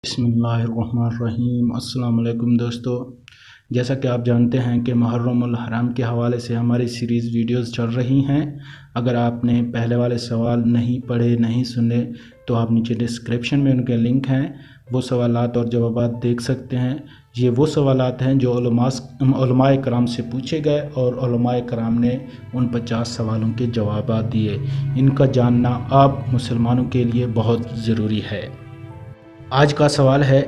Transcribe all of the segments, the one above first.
بسم اللہ الرحمن الرحیم۔ السلام علیکم دوستو، جیسا کہ آپ جانتے ہیں کہ محرم الحرام کے حوالے سے ہماری سیریز ویڈیوز چل رہی ہیں۔ اگر آپ نے پہلے والے سوال نہیں پڑھے نہیں سنے تو آپ نیچے ڈسکرپشن میں ان کے لنک ہیں، وہ سوالات اور جوابات دیکھ سکتے ہیں۔ یہ وہ سوالات ہیں جو علماء کرام سے پوچھے گئے اور علماء کرام نے ان 50 سوالوں کے جوابات دیے۔ ان کا جاننا آپ مسلمانوں کے لیے بہت ضروری ہے۔ آج کا سوال ہے،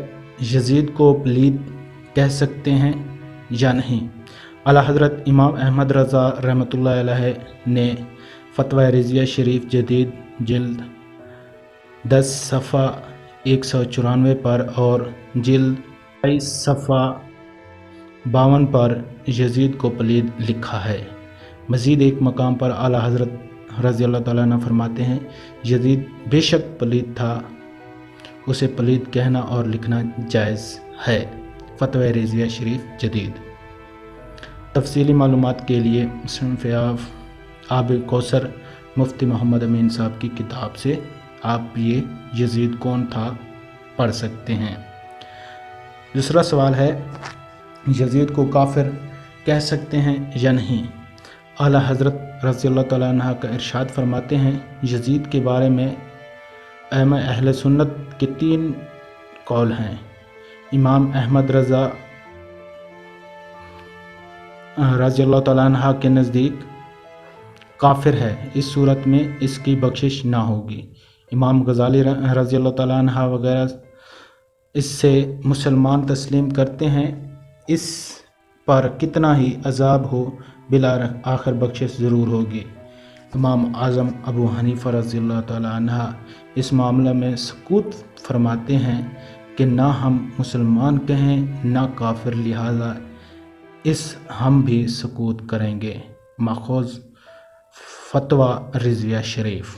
یزید کو پلید کہہ سکتے ہیں یا نہیں؟ اعلیٰ حضرت امام احمد رضا رحمۃ اللہ علیہ نے فتویٰ رضویہ شریف جدید جلد 10 صفحہ 194 پر اور جلد 22 صفحہ 52 پر یزید کو پلید لکھا ہے۔ مزید ایک مقام پر اعلیٰ حضرت رضی اللہ تعالیٰ عنہ فرماتے ہیں، یزید بے شک پلید تھا، اسے پلید کہنا اور لکھنا جائز ہے۔ فتویٰ رضویہ شریف جدید۔ تفصیلی معلومات کے لیے مصنف آب کوثر مفتی محمد امین صاحب کی کتاب سے آپ یہ یزید کون تھا پڑھ سکتے ہیں۔ دوسرا سوال ہے، یزید کو کافر کہہ سکتے ہیں یا نہیں؟ اعلیٰ حضرت رضی اللہ تعالیٰ عنہ کا ارشاد فرماتے ہیں، یزید کے بارے میں ائمہ اہل سنت کے 3 قول ہیں۔ امام احمد رضا رضی اللہ تعالیٰ عنہ کے نزدیک کافر ہے، اس صورت میں اس کی بخشش نہ ہوگی۔ امام غزالی رضی اللہ تعالیٰ عنہ وغیرہ اس سے مسلمان تسلیم کرتے ہیں، اس پر کتنا ہی عذاب ہو بالآخر بخشش ضرور ہوگی۔ امام اعظم ابو حنیفہ رضی اللہ تعالیٰ عنہ اس معاملہ میں سکوت فرماتے ہیں کہ نہ ہم مسلمان کہیں نہ کافر، لہذا ہم بھی سکوت کریں گے۔ ماخوذ فتویٰ رضویہ شریف۔